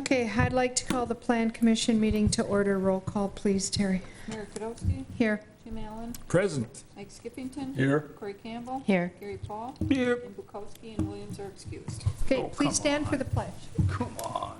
Okay, I'd like to call the Plan Commission meeting to order. Roll call, please, Terry. Mayor Kodowski. Here. Jim Allen. Present. Mike Skippington. Here. Corey Campbell. Here. Gary Paul. Here. And Bukowski and Williams are excused. Okay, Oh, please come stand on. for the pledge. Come on.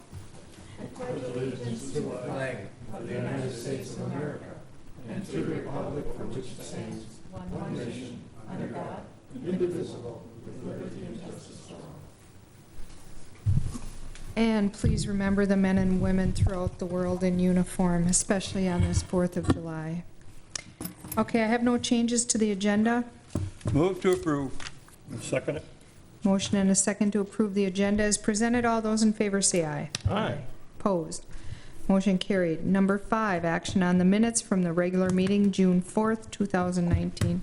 And please remember the men and women throughout the world in uniform, especially on this 4th of July. Okay, I have no changes to the agenda. Move to approve. Second it. Motion and a second to approve the agenda is presented. All those in favor say aye. Aye. Opposed? Motion carried. Number 5, action on the minutes from the regular meeting, June 4th, 2019.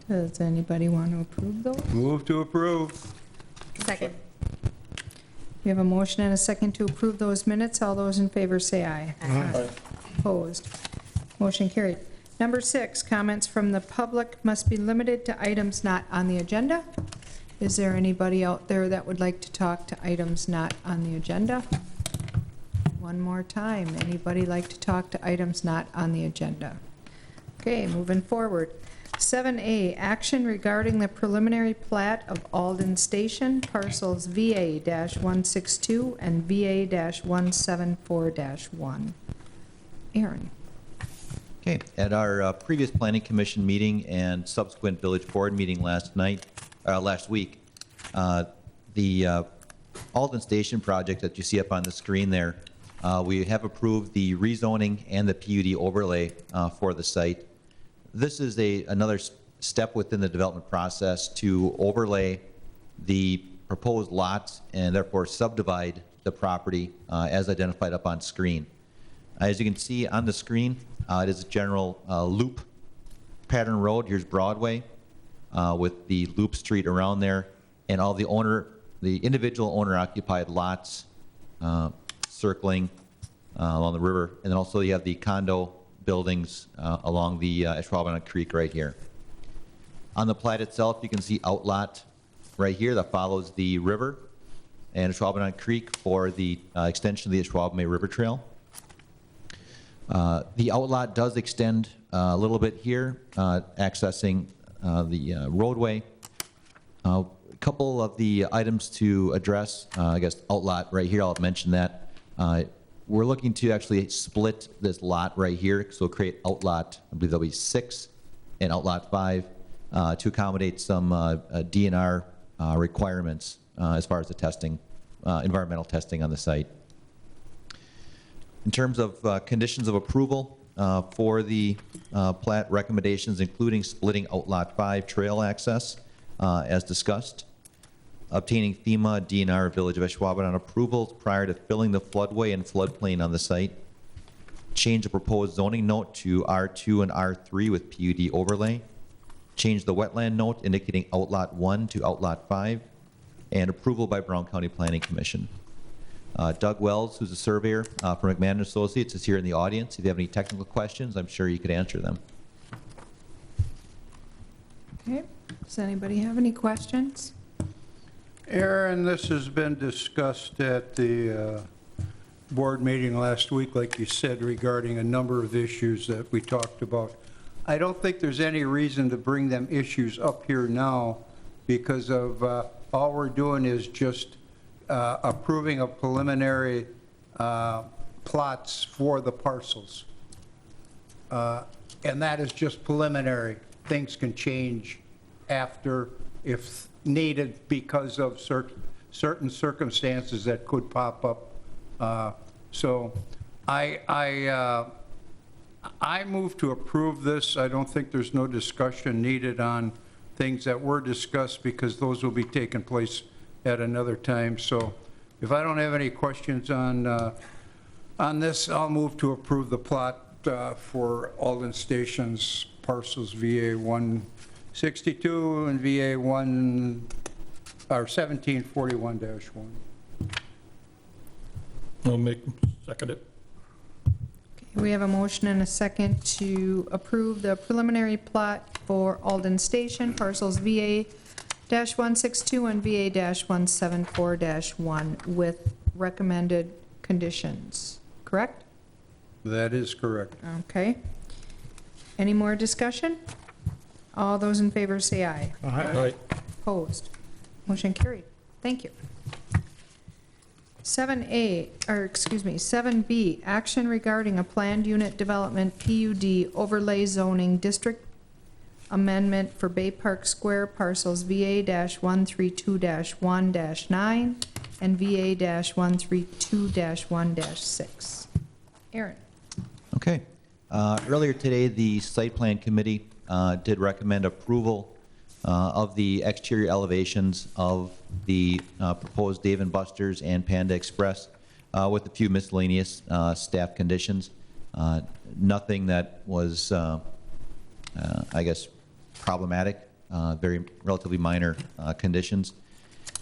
Does anybody want to approve those? Move to approve. Second. We have a motion and a second to approve those minutes. All those in favor say aye. Aye. Opposed? Motion carried. Number 6, comments from the public must be limited to items not on the agenda. Is there anybody out there that would like to talk to items not on the agenda? One more time. Anybody like to talk to items not on the agenda? Okay, moving forward. 7A, action regarding the preliminary plat of Alden Station, parcels VA-162 and VA-174-1. Aaron. Okay, at our previous planning commission meeting and subsequent village board meeting last week, the Alden Station project that you see up on the screen there, we have approved the rezoning and the PUD overlay for the site. This is another step within the development process to overlay the proposed lots and therefore subdivide the property as identified up on screen. As you can see on the screen, it is a general loop pattern road. Here's Broadway with the loop street around there, and all the individual owner-occupied lots circling along the river, and then also you have the condo buildings along the Ashwaubenon Creek right here. On the plat itself, you can see outlot right here that follows the river and Ashwaubenon Creek for the extension of the Ashwaubenon River Trail. The outlot does extend a little bit here, accessing the roadway. A couple of the items to address, I guess outlot right here, I'll mention that. We're looking to actually split this lot right here, so create outlot, I believe there'll be 6, and outlot 5, to accommodate some DNR requirements as far as the testing, environmental testing on the site. In terms of conditions of approval for the plat recommendations, including splitting outlot 5 trail access, as discussed, obtaining FEMA, DNR, Village of Ashwaubenon approvals prior to filling the floodway and floodplain on the site, change the proposed zoning note to R2 and R3 with PUD overlay, change the wetland note indicating outlot 1 to outlot 5, and approval by Brown County Planning Commission. Doug Wells, who's a surveyor for McMahon Associates, is here in the audience. If you have any technical questions, I'm sure you could answer them. Okay, does anybody have any questions? Aaron, this has been discussed at the board meeting last week, like you said, regarding a number of issues that we talked about. I don't think there's any reason to bring them issues up here now because of all we're doing is just approving of preliminary plots for the parcels. And that is just preliminary. Things can change after if needed because of certain circumstances that could pop up. So I move to approve this. I don't think there's no discussion needed on things that were discussed because those will be taking place at another time. So if I don't have any questions on this, I'll move to approve the plot for Alden Station's parcels VA 162 and VA 1741-1. I'll second it. We have a motion and a second to approve the preliminary plot for Alden Station, parcels VA 162 and VA-174-1 with recommended conditions, correct? That is correct. Okay. Any more discussion? All those in favor say aye. Aye. Opposed? Motion carried. Thank you. 7B, action regarding a planned unit development PUD overlay zoning district amendment for Bay Park Square parcels VA-132-1-9 and VA-132-1-6. Aaron? Okay. Earlier today, the Site Plan Committee did recommend approval of the exterior elevations of the proposed Dave & Buster's and Panda Express with a few miscellaneous staff conditions. Nothing that was, I guess, problematic, very relatively minor conditions.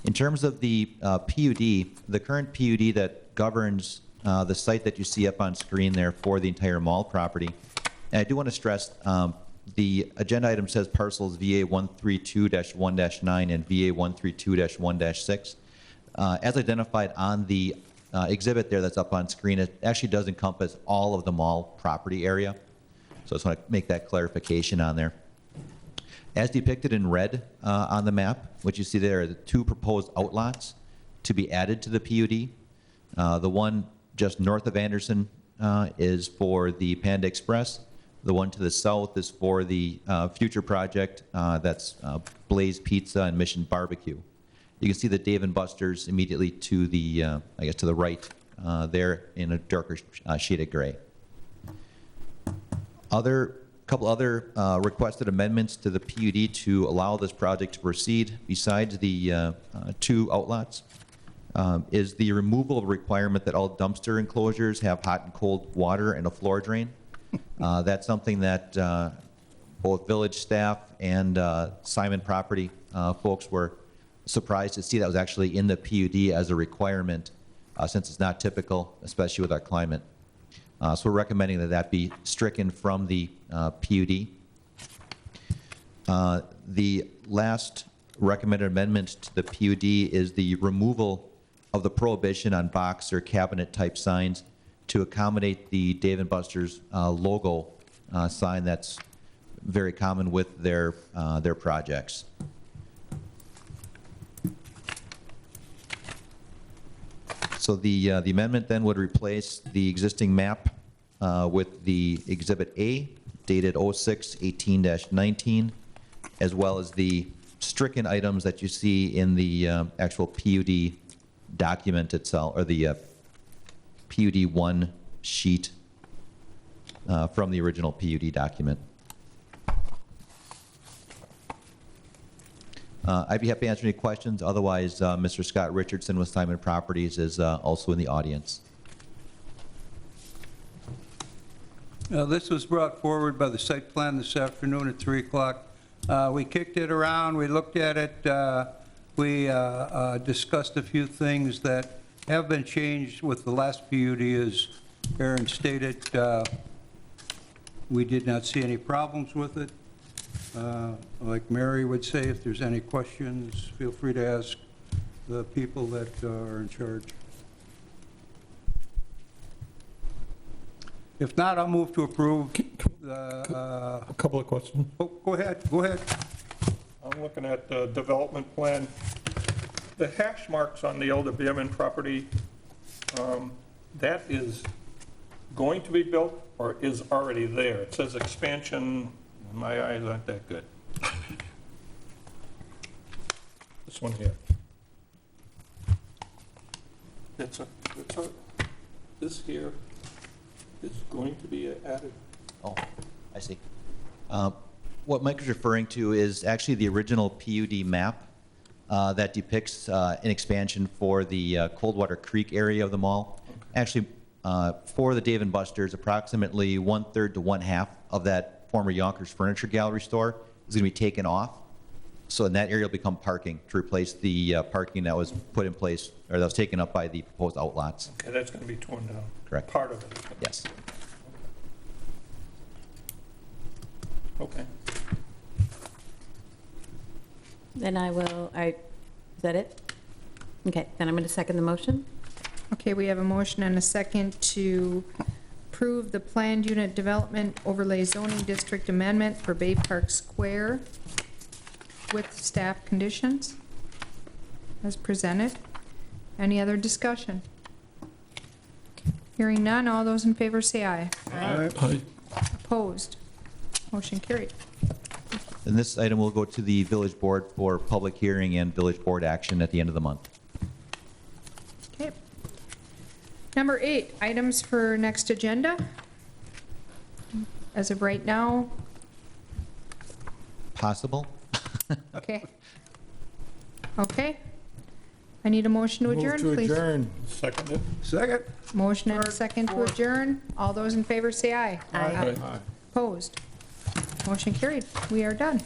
In terms of the PUD, the current PUD that governs the site that you see up on screen there for the entire mall property, and I do want to stress, the agenda item says parcels VA-132-1-9 and VA-132-1-6. As identified on the exhibit there that's up on screen, it actually does encompass all of the mall property area. So I just want to make that clarification on there. As depicted in red on the map, what you see there are the two proposed outlots to be added to the PUD. The one just north of Anderson is for the Panda Express. The one to the south is for the future project that's Blaze Pizza and Mission Barbecue. You can see the Dave & Buster's immediately to the, I guess, to the right there in a darker shaded gray. Couple other requested amendments to the PUD to allow this project to proceed, besides the two outlots, is the removal of a requirement that all dumpster enclosures have hot and cold water and a floor drain. That's something that both village staff and Simon property folks were surprised to see that was actually in the PUD as a requirement, since it's not typical, especially with our climate. So we're recommending that that be stricken from the PUD. The last recommended amendment to the PUD is the removal of the prohibition on box or cabinet type signs to accommodate the Dave & Buster's logo sign that's very common with their projects. So the amendment then would replace the existing map with the Exhibit A dated 06-18-19, as well as the stricken items that you see in the actual PUD document itself, or the PUD 1 sheet from the original PUD document. I'd be happy to answer any questions. Otherwise, Mr. Scott Richardson with Simon Properties is also in the audience. This was brought forward by the site plan this afternoon at 3 o'clock. We kicked it around, we looked at it, we discussed a few things that have been changed with the last PUD, as Aaron stated. We did not see any problems with it. Like Mary would say, if there's any questions, feel free to ask the people that are in charge. If not, I'll move to approve the... A couple of questions. Oh, go ahead, go ahead. I'm looking at the development plan. The hash marks on the older Bierman property, that is going to be built or is already there? It says expansion. My eyes aren't that good. This one here. This here is going to be added. Oh, I see. What Mike is referring to is actually the original PUD map that depicts an expansion for the Coldwater Creek area of the mall. Actually, for the Dave & Buster's, approximately 1/3 to 1/2 of that former Yonkers Furniture Gallery store is going to be taken off. So in that area will become parking to replace the parking that was put in place, or that was taken up by the proposed outlots. Okay, that's going to be torn down. Correct. Part of it. Yes. Okay. Then is that it? Okay, then I'm going to second the motion. Okay, we have a motion and a second to approve the planned unit development overlay zoning district amendment for Bay Park Square with staff conditions as presented. Any other discussion? Hearing none, all those in favor say aye. Aye. Opposed? Motion carried. And this item will go to the village board for public hearing and village board action at the end of the month. Okay. Number 8, items for next agenda. As of right now, Possible? okay. Okay. I need a motion to adjourn, Move to please. adjourn. Second it? Second? Motion and a second to adjourn. All those in favor say aye. Aye. Aye. Opposed? Motion carried. We are done.